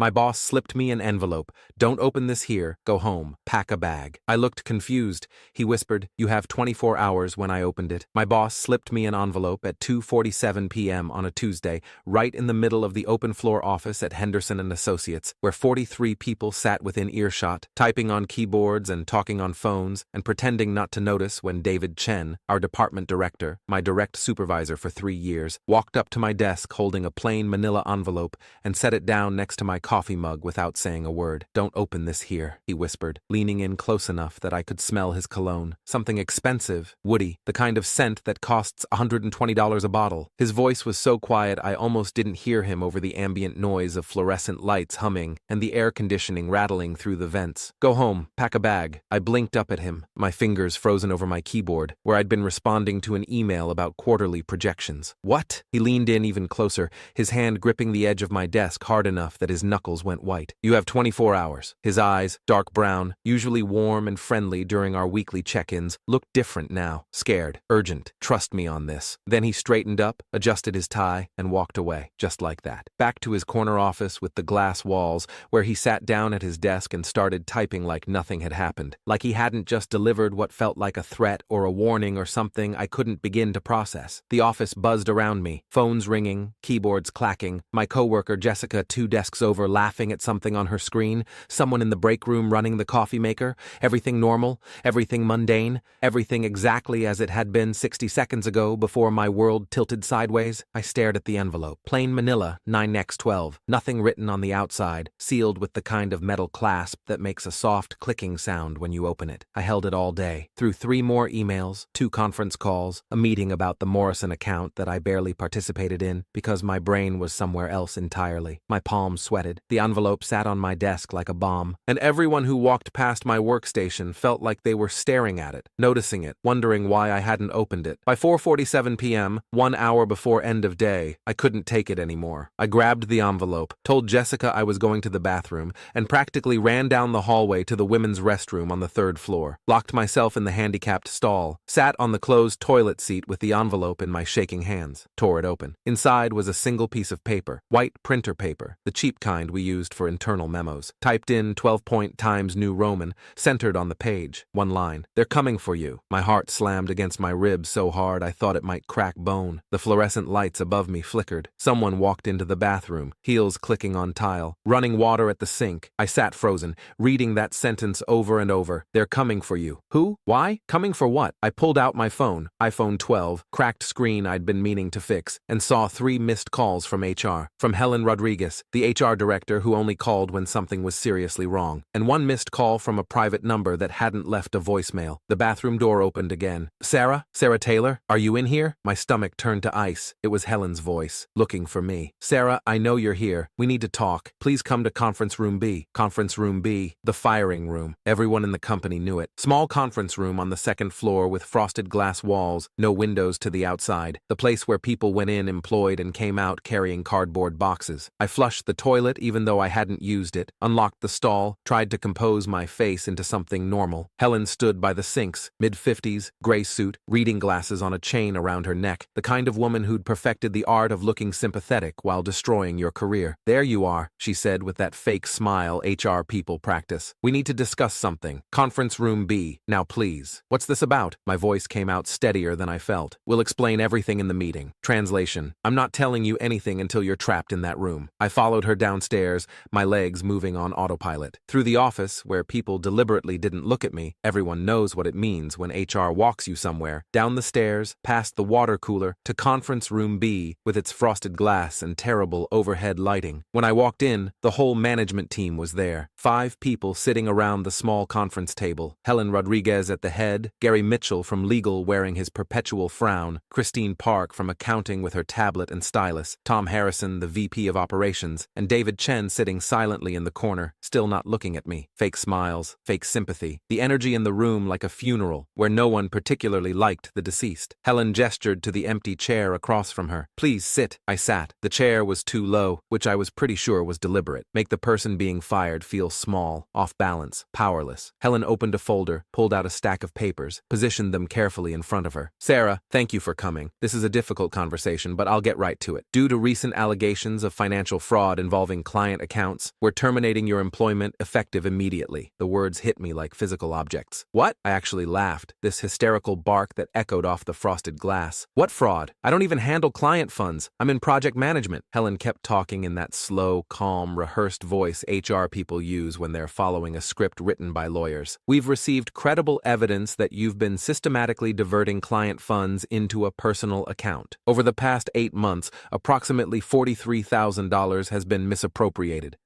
My boss slipped me an envelope. Don't open this here. Go home. Pack a bag. I looked confused. He whispered, you have 24 hours when I opened it. My boss slipped me an envelope at 2:47 p.m. on a Tuesday, right in the middle of the open-floor office at Henderson & Associates, where 43 people sat within earshot, typing on keyboards and talking on phones, and pretending not to notice when David Chen, our department director, my direct supervisor for 3 years, walked up to my desk holding a plain manila envelope and set it down next to my coffee mug without saying a word. Don't open this here, he whispered, leaning in close enough that I could smell his cologne. Something expensive, woody, the kind of scent that costs $120 a bottle. His voice was so quiet I almost didn't hear him over the ambient noise of fluorescent lights humming and the air conditioning rattling through the vents. Go home, pack a bag. I blinked up at him, my fingers frozen over my keyboard, where I'd been responding to an email about quarterly projections. What? He leaned in even closer, his hand gripping the edge of my desk hard enough that his knuckles went white. You have 24 hours. His eyes, dark brown, usually warm and friendly during our weekly check-ins, looked different now, scared, urgent. Trust me on this. Then he straightened up, adjusted his tie, and walked away, just like that. Back to his corner office with the glass walls, where he sat down at his desk and started typing like nothing had happened. Like he hadn't just delivered what felt like a threat or a warning or something I couldn't begin to process. The office buzzed around me, phones ringing, keyboards clacking, my coworker Jessica 2 desks over laughing at something on her screen, someone in the break room running the coffee maker, everything normal, everything mundane, everything exactly as it had been 60 seconds ago before my world tilted sideways. I stared at the envelope. Plain manila, 9x12, nothing written on the outside, sealed with the kind of metal clasp that makes a soft clicking sound when you open it. I held it all day, through 3 more emails, 2 conference calls, a meeting about the Morrison account that I barely participated in because my brain was somewhere else entirely. My palms sweated. The envelope sat on my desk like a bomb, and everyone who walked past my workstation felt like they were staring at it, noticing it, wondering why I hadn't opened it. By 4:47 p.m., 1 hour before end of day, I couldn't take it anymore. I grabbed the envelope, told Jessica I was going to the bathroom, and practically ran down the hallway to the women's restroom on the 3rd floor, locked myself in the handicapped stall, sat on the closed toilet seat with the envelope in my shaking hands, tore it open. Inside was a single piece of paper, white printer paper, the cheap kind we used for internal memos, typed in 12-point Times New Roman, centered on the page, 1 line. They're coming for you. My heart slammed against my ribs so hard I thought it might crack bone. The fluorescent lights above me flickered. Someone walked into the bathroom, heels clicking on tile, running water at the sink. I sat frozen, reading that sentence over and over. They're coming for you. Who? Why? Coming for what? I pulled out my phone, iPhone 12, cracked screen I'd been meaning to fix, and saw 3 missed calls from HR. From Helen Rodriguez, the HR director who only called when something was seriously wrong, and 1 missed call from a private number that hadn't left a voicemail. The bathroom door opened again. Sarah? Sarah Taylor? Are you in here? My stomach turned to ice. It was Helen's voice, looking for me. Sarah, I know you're here. We need to talk. Please come to conference room B. Conference room B, the firing room. Everyone in the company knew it. Small conference room on the 2nd floor with frosted glass walls, no windows to the outside. The place where people went in employed and came out carrying cardboard boxes. I flushed the toilet even though I hadn't used it, unlocked the stall, tried to compose my face into something normal. Helen stood by the sinks, mid-50s, gray suit, reading glasses on a chain around her neck, the kind of woman who'd perfected the art of looking sympathetic while destroying your career. There you are, she said with that fake smile HR people practice. We need to discuss something. Conference room B. Now please. What's this about? My voice came out steadier than I felt. We'll explain everything in the meeting. Translation. I'm not telling you anything until you're trapped in that room. I followed her downstairs, my legs moving on autopilot. Through the office, where people deliberately didn't look at me, everyone knows what it means when HR walks you somewhere, down the stairs, past the water cooler, to conference room B with its frosted glass and terrible overhead lighting. When I walked in, the whole management team was there. 5 people sitting around the small conference table. Helen Rodriguez at the head, Gary Mitchell from legal wearing his perpetual frown, Christine Park from accounting with her tablet and stylus, Tom Harrison, the VP of operations, and David Chen sitting silently in the corner, still not looking at me. Fake smiles, fake sympathy. The energy in the room like a funeral, where no one particularly liked the deceased. Helen gestured to the empty chair across from her. Please sit. I sat. The chair was too low, which I was pretty sure was deliberate. Make the person being fired feel small, off balance, powerless. Helen opened a folder, pulled out a stack of papers, positioned them carefully in front of her. Sarah, thank you for coming. This is a difficult conversation, but I'll get right to it. Due to recent allegations of financial fraud involving client accounts. We're terminating your employment effective immediately. The words hit me like physical objects. What? I actually laughed, this hysterical bark that echoed off the frosted glass. What fraud? I don't even handle client funds. I'm in project management. Helen kept talking in that slow, calm, rehearsed voice HR people use when they're following a script written by lawyers. We've received credible evidence that you've been systematically diverting client funds into a personal account. Over the past 8 months, approximately $43,000 has been misappropriated.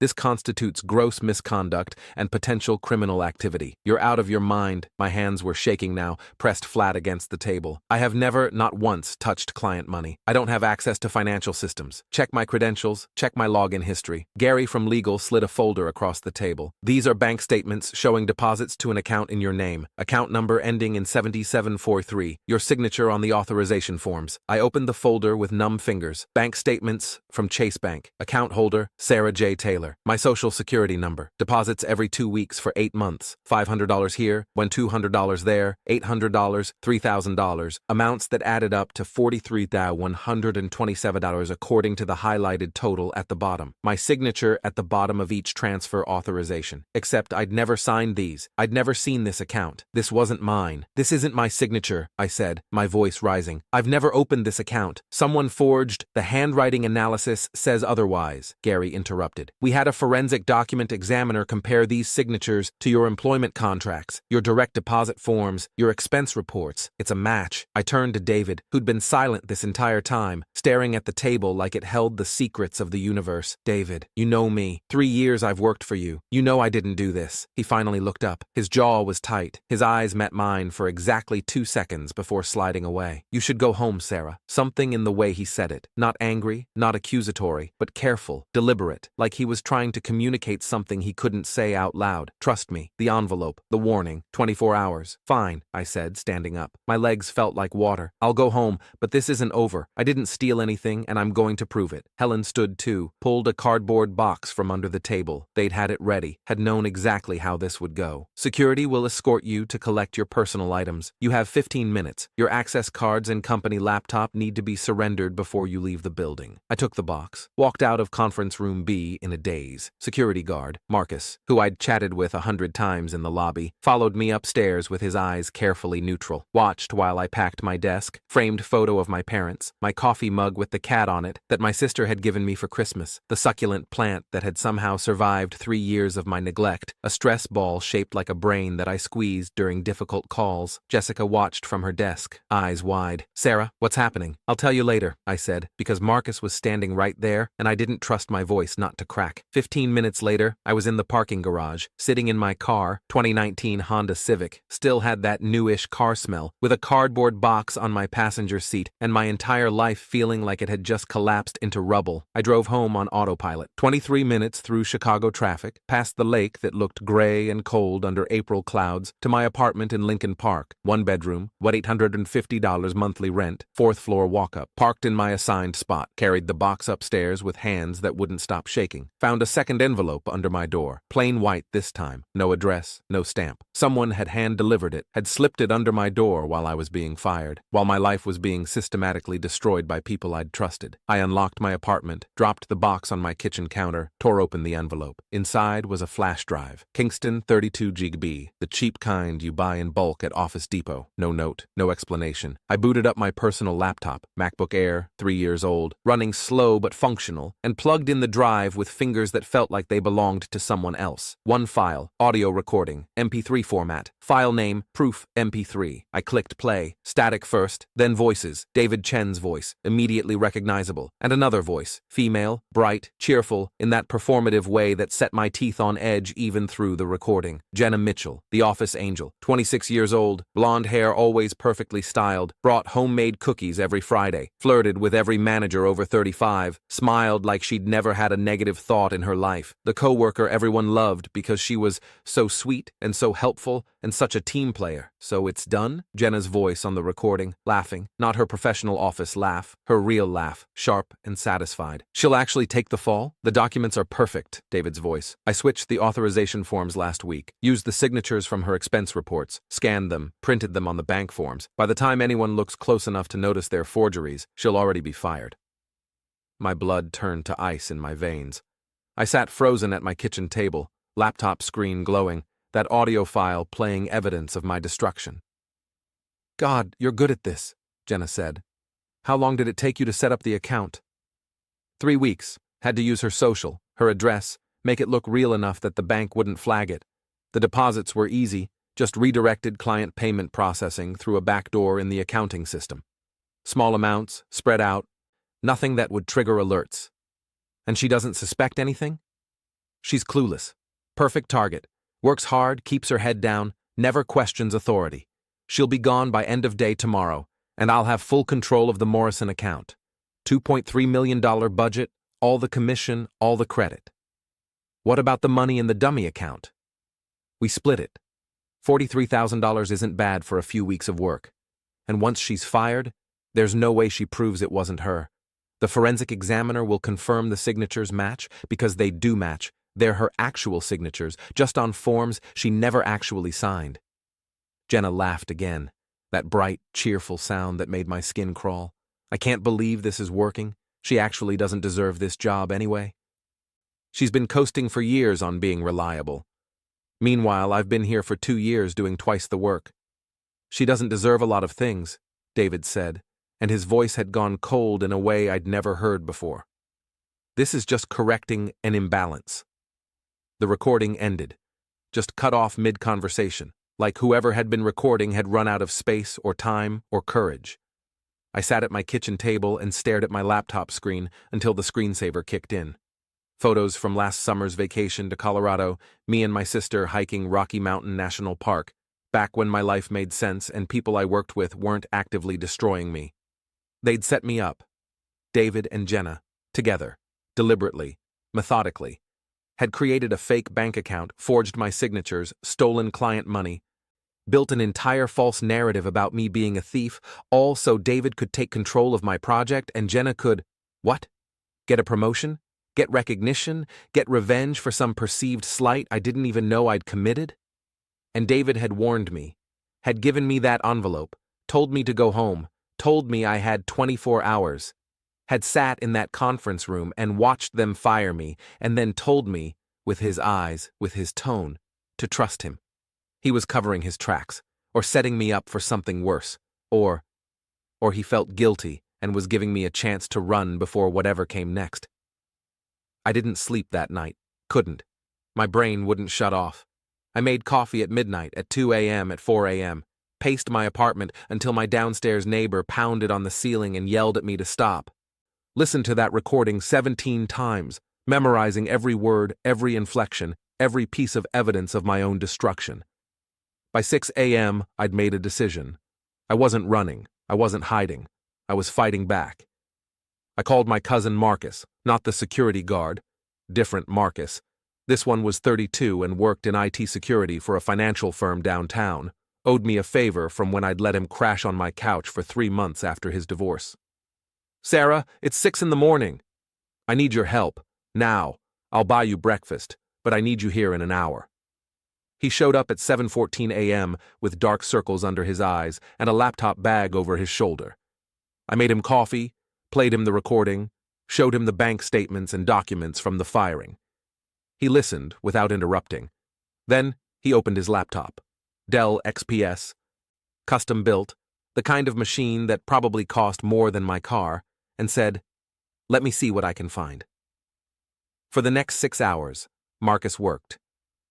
This constitutes gross misconduct and potential criminal activity. You're out of your mind. My hands were shaking now, pressed flat against the table. I have never, not once, touched client money. I don't have access to financial systems. Check my credentials, check my login history. Gary from legal slid a folder across the table. These are bank statements showing deposits to an account in your name. Account number ending in 7743. Your signature on the authorization forms. I opened the folder with numb fingers. Bank statements from Chase Bank. Account holder, Sarah J. Taylor. My social security number. Deposits every 2 weeks for 8 months. $500 here, $200 there, $800, $3,000. Amounts that added up to $43,127 according to the highlighted total at the bottom. My signature at the bottom of each transfer authorization. Except I'd never signed these. I'd never seen this account. This wasn't mine. This isn't my signature, I said, my voice rising. I've never opened this account. Someone forged. The handwriting analysis says otherwise, Gary interrupted. We had a forensic document examiner compare these signatures to your employment contracts, your direct deposit forms, your expense reports. It's a match. I turned to David, who'd been silent this entire time, staring at the table like it held the secrets of the universe. David, you know me. 3 years I've worked for you. You know I didn't do this. He finally looked up. His jaw was tight. His eyes met mine for exactly 2 seconds before sliding away. You should go home, Sarah. Something in the way he said it. Not angry, not accusatory, but careful, deliberate, like he was trying to communicate something he couldn't say out loud. Trust me. The envelope, the warning, 24 hours. Fine, I said, standing up. My legs felt like water. I'll go home, but this isn't over. I didn't steal anything, and I'm going to prove it. Helen stood too, pulled a cardboard box from under the table. They'd had it ready, had known exactly how this would go. Security will escort you to collect your personal items. You have 15 minutes. Your access cards and company laptop need to be surrendered before you leave the building. I took the box, walked out of conference room B in a daze. Security guard, Marcus, who I'd chatted with 100 times in the lobby, followed me upstairs with his eyes carefully neutral, watched while I packed my desk, framed photo of my parents, my coffee mug with the cat on it that my sister had given me for Christmas, the succulent plant that had somehow survived 3 years of my neglect, a stress ball shaped like a brain that I squeezed during difficult calls. Jessica watched from her desk, eyes wide. Sarah, what's happening? I'll tell you later, I said, because Marcus was standing right there and I didn't trust my voice not to crack. 15 minutes later, I was in the parking garage, sitting in my car, 2019 Honda Civic, still had that newish car smell, with a cardboard box on my passenger seat and my entire life feeling like it had just collapsed into rubble. I drove home on autopilot. 23 minutes through Chicago traffic, past the lake that looked gray and cold under April clouds, to my apartment in Lincoln Park. 1 bedroom, $850 monthly rent, 4th floor walk-up. Parked in my assigned spot. Carried the box upstairs with hands that wouldn't stop shaking. Found a second envelope under my door. Plain white this time. No address, no stamp. Someone had hand-delivered it, had slipped it under my door while I was being fired, while my life was being systematically destroyed by people I'd trusted. I unlocked my apartment, dropped the box on my kitchen counter, tore open the envelope. Inside was a flash drive. Kingston 32 GB, the cheap kind you buy in bulk at Office Depot. No note, no explanation. I booted up my personal laptop, MacBook Air, 3 years old, running slow but functional, and plugged in the drive with fingers that felt like they belonged to someone else. One file, audio recording, MP3 format, file name, proof, MP3. I clicked play, static first, then voices, David Chen's voice, immediately recognizable, and another voice, female, bright, cheerful, in that performative way that set my teeth on edge even through the recording. Jenna Mitchell, the office angel, 26 years old, blonde hair always perfectly styled, brought homemade cookies every Friday, flirted with every manager over 35, smiled like she'd never had a negative thought in her life. The coworker everyone loved because she was so sweet and so helpful and such a team player. So it's done? Jenna's voice on the recording, laughing, not her professional office laugh, her real laugh, sharp and satisfied. She'll actually take the fall? The documents are perfect, David's voice. I switched the authorization forms last week, used the signatures from her expense reports, scanned them, printed them on the bank forms. By the time anyone looks close enough to notice their forgeries, she'll already be fired. My blood turned to ice in my veins. I sat frozen at my kitchen table, laptop screen glowing, that audio file playing evidence of my destruction. God, you're good at this, Jenna said. How long did it take you to set up the account? 3 weeks. Had to use her social, her address, make it look real enough that the bank wouldn't flag it. The deposits were easy, just redirected client payment processing through a backdoor in the accounting system. Small amounts, spread out, nothing that would trigger alerts. And she doesn't suspect anything? She's clueless. Perfect target. Works hard, keeps her head down, never questions authority. She'll be gone by end of day tomorrow, and I'll have full control of the Morrison account. $2.3 million budget, all the commission, all the credit. What about the money in the dummy account? We split it. $43,000 isn't bad for a few weeks of work. And once she's fired, there's no way she proves it wasn't her. The forensic examiner will confirm the signatures match because they do match. They're her actual signatures, just on forms she never actually signed. Jenna laughed again, that bright, cheerful sound that made my skin crawl. I can't believe this is working. She actually doesn't deserve this job anyway. She's been coasting for years on being reliable. Meanwhile, I've been here for 2 years doing twice the work. She doesn't deserve a lot of things, David said, and his voice had gone cold in a way I'd never heard before. This is just correcting an imbalance. The recording ended, just cut off mid-conversation, like whoever had been recording had run out of space or time or courage. I sat at my kitchen table and stared at my laptop screen until the screensaver kicked in. Photos from last summer's vacation to Colorado, me and my sister hiking Rocky Mountain National Park, back when my life made sense and people I worked with weren't actively destroying me. They'd set me up, David and Jenna, together, deliberately, methodically, had created a fake bank account, forged my signatures, stolen client money, built an entire false narrative about me being a thief, all so David could take control of my project and Jenna could, what? Get a promotion? Get recognition? Get revenge for some perceived slight I didn't even know I'd committed? And David had warned me, had given me that envelope, told me to go home, told me I had 24 hours, had sat in that conference room and watched them fire me, and then told me, with his eyes, with his tone, to trust him. He was covering his tracks, or setting me up for something worse, or he felt guilty and was giving me a chance to run before whatever came next. I didn't sleep that night, couldn't. My brain wouldn't shut off. I made coffee at midnight, at 2 a.m., at 4 a.m., paced my apartment until my downstairs neighbor pounded on the ceiling and yelled at me to stop. Listened to that recording 17 times, memorizing every word, every inflection, every piece of evidence of my own destruction. By 6 a.m., I'd made a decision. I wasn't running. I wasn't hiding. I was fighting back. I called my cousin Marcus, not the security guard. Different Marcus. This one was 32 and worked in IT security for a financial firm downtown. Owed me a favor from when I'd let him crash on my couch for 3 months after his divorce. Sarah, it's 6 in the morning. I need your help. Now. I'll buy you breakfast, but I need you here in an hour. He showed up at 7:14 a.m. with dark circles under his eyes and a laptop bag over his shoulder. I made him coffee, played him the recording, showed him the bank statements and documents from the firing. He listened without interrupting. Then he opened his laptop. Dell XPS, custom built, the kind of machine that probably cost more than my car, and said, "Let me see what I can find." For the next 6 hours, Marcus worked.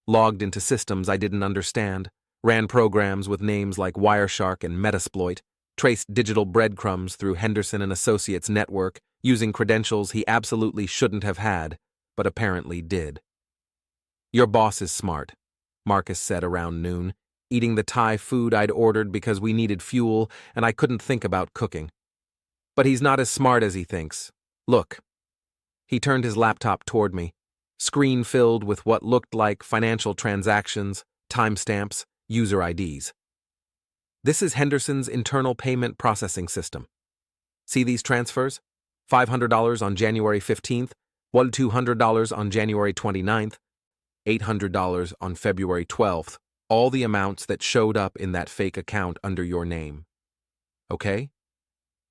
Logged into systems I didn't understand, ran programs with names like Wireshark and Metasploit, traced digital breadcrumbs through Henderson and Associates network using credentials he absolutely shouldn't have had, but apparently did. "Your boss is smart," Marcus said around noon, eating the Thai food I'd ordered because we needed fuel and I couldn't think about cooking. "But he's not as smart as he thinks. Look." He turned his laptop toward me, screen filled with what looked like financial transactions, timestamps, user IDs. "This is Henderson's internal payment processing system. See these transfers? $500 on January 15th, $200 on January 29th, $800 on February 12th, all the amounts that showed up in that fake account under your name. Okay?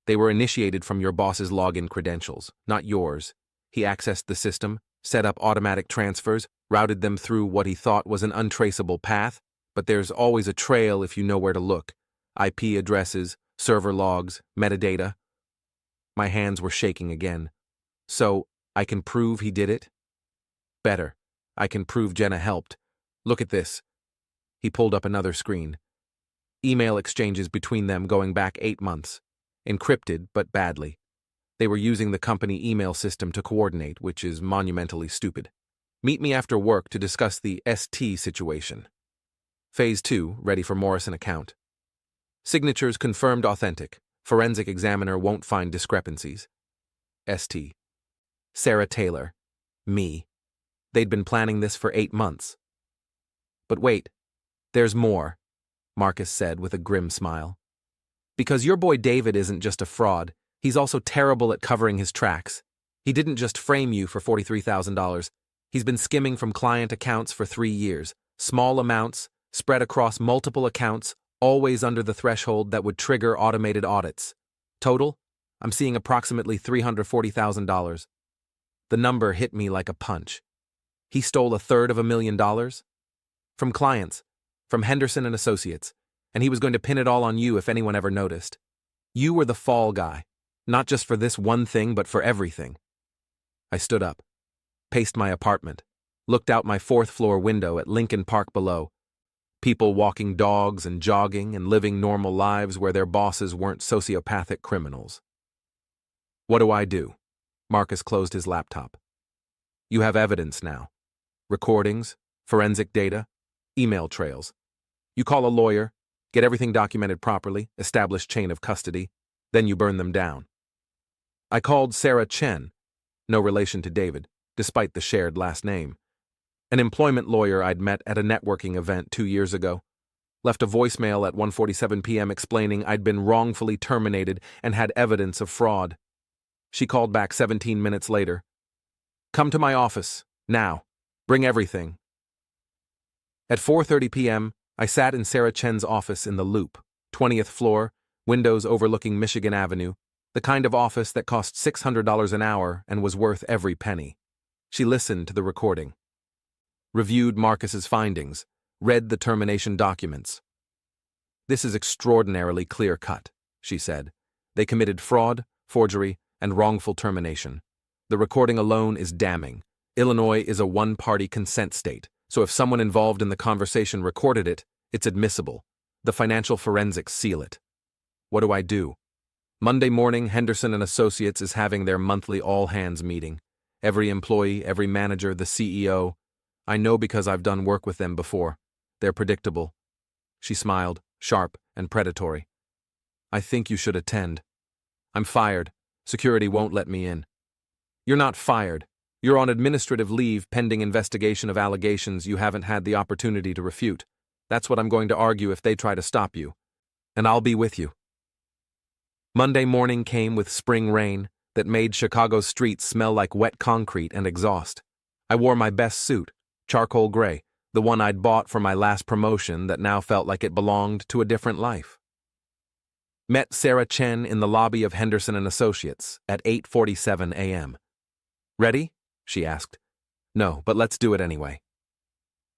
They were initiated from your boss's login credentials, not yours. He accessed the system, set up automatic transfers, routed them through what he thought was an untraceable path, but there's always a trail if you know where to look. IP addresses, server logs, metadata. My hands were shaking again. So, I can prove he did it? Better. I can prove Jenna helped. Look at this. He pulled up another screen. Email exchanges between them going back 8 months. Encrypted, but badly. They were using the company email system to coordinate, which is monumentally stupid. Meet me after work to discuss the ST situation. Phase 2, ready for Morrison account. Signatures confirmed authentic. Forensic examiner won't find discrepancies. ST. Sarah Taylor. Me. They'd been planning this for 8 months. But wait, there's more, Marcus said with a grim smile. Because your boy David isn't just a fraud, he's also terrible at covering his tracks. He didn't just frame you for $43,000. He's been skimming from client accounts for 3 years, small amounts, spread across multiple accounts, always under the threshold that would trigger automated audits. Total, I'm seeing approximately $340,000. The number hit me like a punch. He stole $350,000? From clients, from Henderson and Associates, and he was going to pin it all on you if anyone ever noticed. You were the fall guy, not just for this one thing, but for everything. I stood up, paced my apartment, looked out my 4th-floor window at Lincoln Park below. People walking dogs and jogging and living normal lives where their bosses weren't sociopathic criminals. What do? Marcus closed his laptop. You have evidence now. Recordings, forensic data, email trails. You call a lawyer, get everything documented properly, establish chain of custody, then you burn them down. I called Sarah Chen, no relation to David, despite the shared last name. An employment lawyer I'd met at a networking event 2 years ago. Left a voicemail at 1:47 p.m. explaining I'd been wrongfully terminated and had evidence of fraud. She called back 17 minutes later. Come to my office, now. Bring everything. At 4:30 p.m., I sat in Sarah Chen's office in the Loop, 20th floor, windows overlooking Michigan Avenue, the kind of office that cost $600 an hour and was worth every penny. She listened to the recording. Reviewed Marcus's findings, read the termination documents. This is extraordinarily clear-cut, she said. They committed fraud, forgery, and wrongful termination. The recording alone is damning. Illinois is a one-party consent state, so if someone involved in the conversation recorded it, it's admissible. The financial forensics seal it. What do? Monday morning, Henderson and Associates is having their monthly all-hands meeting. Every employee, every manager, the CEO. I know because I've done work with them before. They're predictable. She smiled, sharp and predatory. I think you should attend. I'm fired. Security won't let me in. You're not fired. You're on administrative leave pending investigation of allegations you haven't had the opportunity to refute. That's what I'm going to argue if they try to stop you. And I'll be with you. Monday morning came with spring rain that made Chicago's streets smell like wet concrete and exhaust. I wore my best suit, charcoal gray, the one I'd bought for my last promotion that now felt like it belonged to a different life. Met Sarah Chen in the lobby of Henderson and Associates at 8:47 a.m. Ready? She asked. No, but let's do it anyway.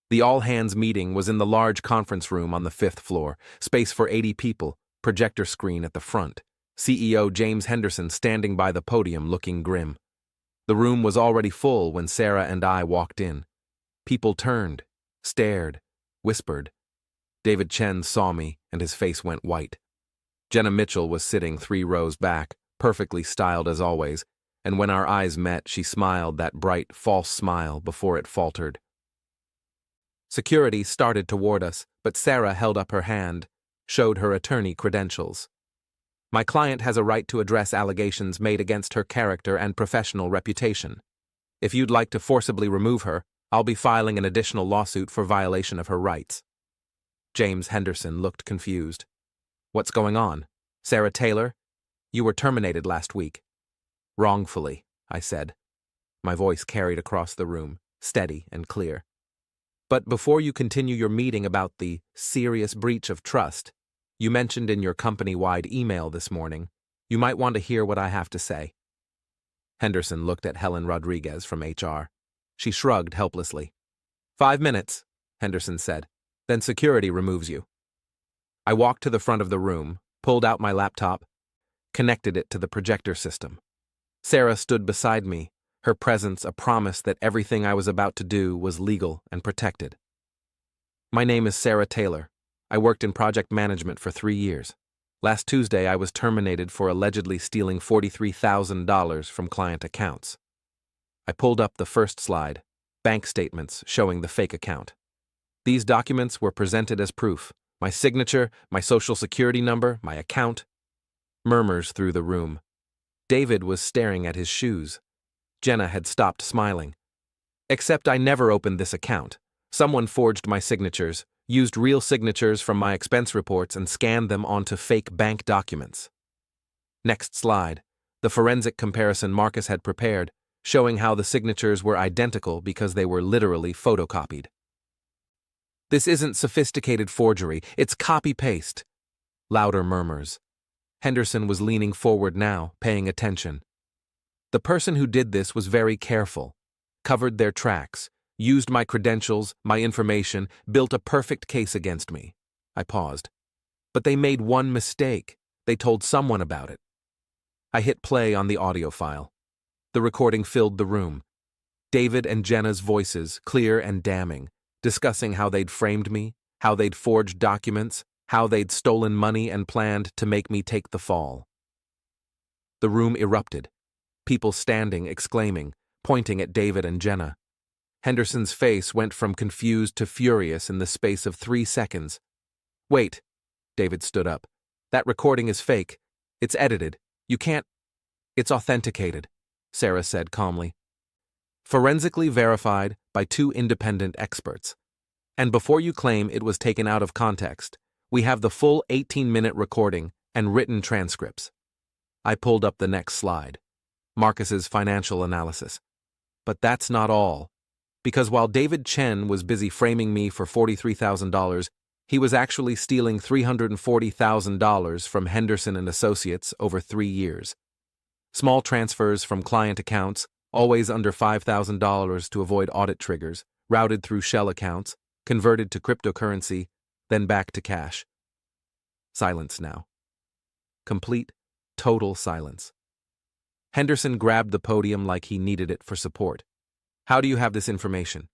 The all-hands meeting was in the large conference room on the 5th floor, space for 80 people, projector screen at the front, CEO James Henderson standing by the podium looking grim. The room was already full when Sarah and I walked in. People turned, stared, whispered. David Chen saw me, and his face went white. Jenna Mitchell was sitting 3 rows back, perfectly styled as always, and when our eyes met, she smiled that bright, false smile before it faltered. Security started toward us, but Sarah held up her hand, showed her attorney credentials. My client has a right to address allegations made against her character and professional reputation. If you'd like to forcibly remove her, I'll be filing an additional lawsuit for violation of her rights. James Henderson looked confused. What's going on? Sarah Taylor? You were terminated last week. Wrongfully, I said. My voice carried across the room, steady and clear. But before you continue your meeting about the serious breach of trust you mentioned in your company-wide email this morning, you might want to hear what I have to say. Henderson looked at Helen Rodriguez from HR. She shrugged helplessly. 5 minutes, Henderson said. Then security removes you. I walked to the front of the room, pulled out my laptop, connected it to the projector system. Sarah stood beside me, her presence a promise that everything I was about to do was legal and protected. My name is Sarah Taylor. I worked in project management for 3 years. Last Tuesday, I was terminated for allegedly stealing $43,000 from client accounts. I pulled up the first slide, bank statements showing the fake account. These documents were presented as proof. My signature, my social security number, my account. Murmurs through the room. David was staring at his shoes. Jenna had stopped smiling. Except I never opened this account. Someone forged my signatures, used real signatures from my expense reports and scanned them onto fake bank documents. Next slide. The forensic comparison Marcus had prepared, showing how the signatures were identical because they were literally photocopied. This isn't sophisticated forgery, it's copy-paste. Louder murmurs. Henderson was leaning forward now, paying attention. The person who did this was very careful, covered their tracks, used my credentials, my information, built a perfect case against me. I paused. But they made one mistake. They told someone about it. I hit play on the audio file. The recording filled the room. David and Jenna's voices, clear and damning, discussing how they'd framed me, how they'd forged documents, how they'd stolen money and planned to make me take the fall. The room erupted. People standing, exclaiming, pointing at David and Jenna. Henderson's face went from confused to furious in the space of 3 seconds. Wait, David stood up. That recording is fake. It's edited. You can't. It's authenticated, Sarah said calmly. Forensically verified by 2 independent experts. And before you claim it was taken out of context, we have the full 18-minute recording and written transcripts. I pulled up the next slide. Marcus's financial analysis. But that's not all. Because while David Chen was busy framing me for $43,000, he was actually stealing $340,000 from Henderson and Associates over 3 years. Small transfers from client accounts, always under $5,000 to avoid audit triggers, routed through shell accounts, converted to cryptocurrency, then back to cash. Silence now. Complete, total silence. Henderson grabbed the podium like he needed it for support. How do you have this information?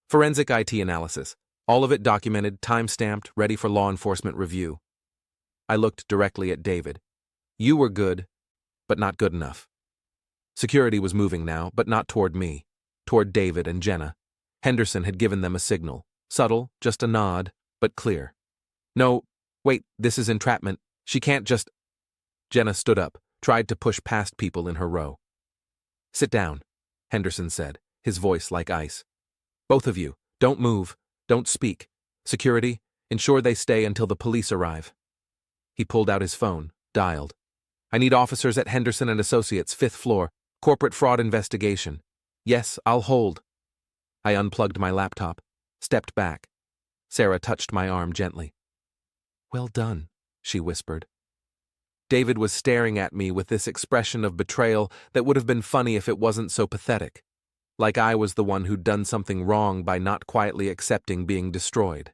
Forensic IT analysis. All of it documented, time-stamped, ready for law enforcement review. I looked directly at David. You were good, but not good enough. Security was moving now, but not toward me. Toward David and Jenna. Henderson had given them a signal. Subtle, just a nod, but clear. No, wait, this is entrapment. She can't just... Jenna stood up, tried to push past people in her row. Sit down, Henderson said, his voice like ice. Both of you, don't move, don't speak. Security, ensure they stay until the police arrive. He pulled out his phone, dialed. I need officers at Henderson and Associates, 5th floor, corporate fraud investigation. Yes, I'll hold. I unplugged my laptop, stepped back. Sarah touched my arm gently. Well done, she whispered. David was staring at me with this expression of betrayal that would have been funny if it wasn't so pathetic. Like I was the one who'd done something wrong by not quietly accepting being destroyed.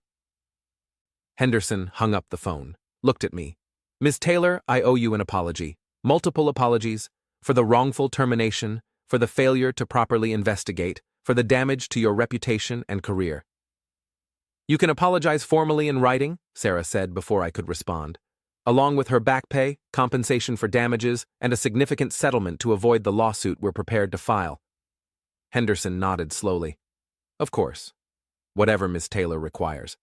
Henderson hung up the phone, looked at me. Ms. Taylor, I owe you an apology. Multiple apologies. For the wrongful termination, for the failure to properly investigate, for the damage to your reputation and career. You can apologize formally in writing, Sarah said before I could respond. Along with her back pay, compensation for damages, and a significant settlement to avoid the lawsuit we're prepared to file. Henderson nodded slowly. Of course. Whatever Ms. Taylor requires.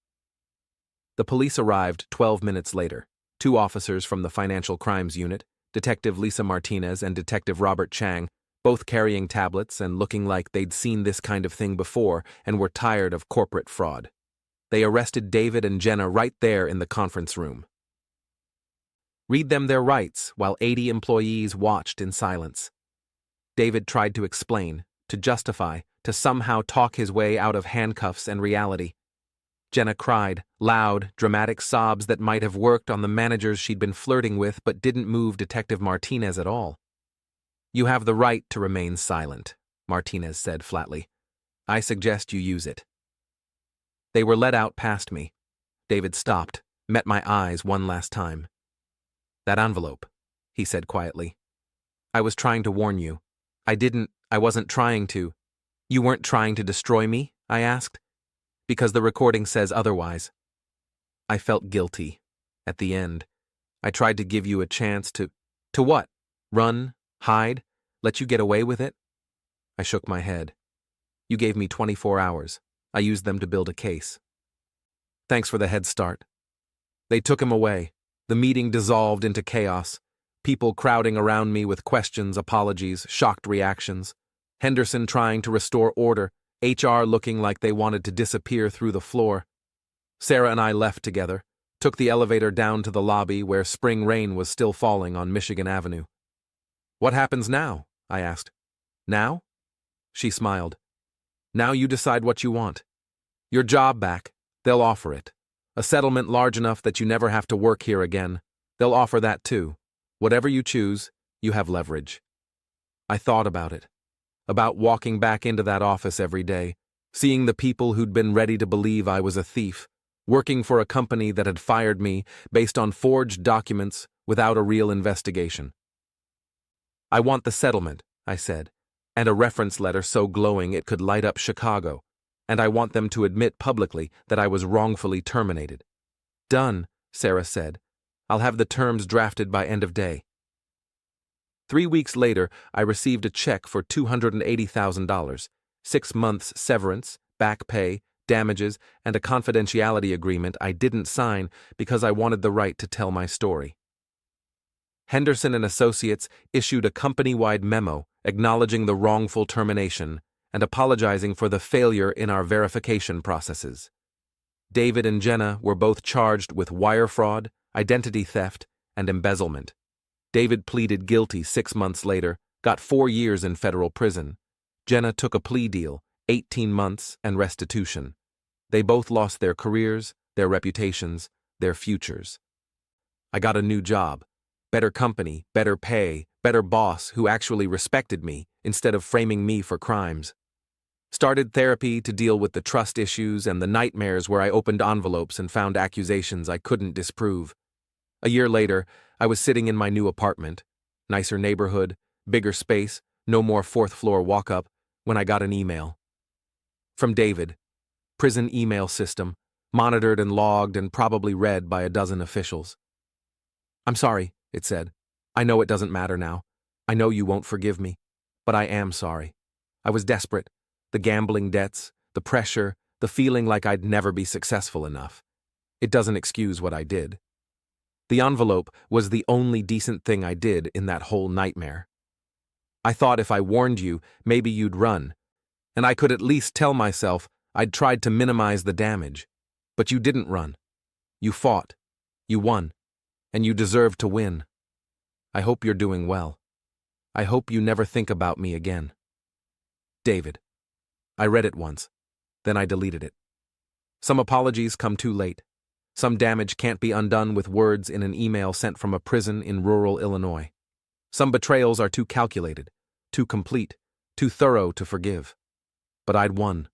The police arrived 12 minutes later. 2 officers from the Financial Crimes Unit, Detective Lisa Martinez and Detective Robert Chang, both carrying tablets and looking like they'd seen this kind of thing before and were tired of corporate fraud. They arrested David and Jenna right there in the conference room. Read them their rights while 80 employees watched in silence. David tried to explain, to justify, to somehow talk his way out of handcuffs and reality. Jenna cried, loud, dramatic sobs that might have worked on the managers she'd been flirting with but didn't move Detective Martinez at all. You have the right to remain silent, Martinez said flatly. I suggest you use it. They were led out past me. David stopped, met my eyes one last time. That envelope, he said quietly. I was trying to warn you. I wasn't trying to. You weren't trying to destroy me? I asked. Because the recording says otherwise. I felt guilty. At the end, I tried to give you a chance to what? Run? Hide? Let you get away with it? I shook my head. You gave me 24 hours. I used them to build a case. Thanks for the head start. They took him away. The meeting dissolved into chaos. People crowding around me with questions, apologies, shocked reactions. Henderson trying to restore order, HR looking like they wanted to disappear through the floor. Sarah and I left together, took the elevator down to the lobby where spring rain was still falling on Michigan Avenue. What happens now? I asked. Now? She smiled. Now you decide what you want. Your job back, they'll offer it. A settlement large enough that you never have to work here again, they'll offer that too. Whatever you choose, you have leverage. I thought about it. About walking back into that office every day, seeing the people who'd been ready to believe I was a thief, working for a company that had fired me based on forged documents without a real investigation. I want the settlement, I said, and a reference letter so glowing it could light up Chicago, and I want them to admit publicly that I was wrongfully terminated. Done, Sarah said. I'll have the terms drafted by end of day. 3 weeks later, I received a check for $280,000, 6 months severance, back pay, damages, and a confidentiality agreement I didn't sign because I wanted the right to tell my story. Henderson and Associates issued a company-wide memo acknowledging the wrongful termination and apologizing for the failure in our verification processes. David and Jenna were both charged with wire fraud, identity theft, and embezzlement. David pleaded guilty 6 months later, got 4 years in federal prison. Jenna took a plea deal, 18 months and restitution. They both lost their careers, their reputations, their futures. I got a new job. Better company, better pay, better boss who actually respected me instead of framing me for crimes. Started therapy to deal with the trust issues and the nightmares where I opened envelopes and found accusations I couldn't disprove. A year later, I was sitting in my new apartment, nicer neighborhood, bigger space, no more 4th floor walk-up, when I got an email. From David, prison email system, monitored and logged and probably read by a dozen officials. I'm sorry, it said. I know it doesn't matter now. I know you won't forgive me. But I am sorry. I was desperate. The gambling debts, the pressure, the feeling like I'd never be successful enough. It doesn't excuse what I did. The envelope was the only decent thing I did in that whole nightmare. I thought if I warned you, maybe you'd run, and I could at least tell myself I'd tried to minimize the damage. But you didn't run. You fought. You won. And you deserve to win. I hope you're doing well. I hope you never think about me again. David. I read it once. Then I deleted it. Some apologies come too late. Some damage can't be undone with words in an email sent from a prison in rural Illinois. Some betrayals are too calculated, too complete, too thorough to forgive. But I'd won.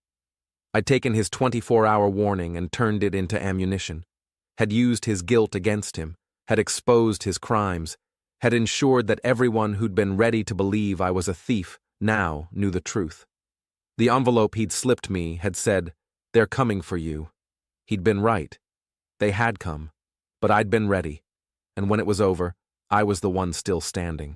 I'd taken his 24-hour warning and turned it into ammunition, had used his guilt against him, had exposed his crimes, had ensured that everyone who'd been ready to believe I was a thief now knew the truth. The envelope he'd slipped me had said, "They're coming for you." He'd been right. They had come, but I'd been ready, and when it was over, I was the one still standing.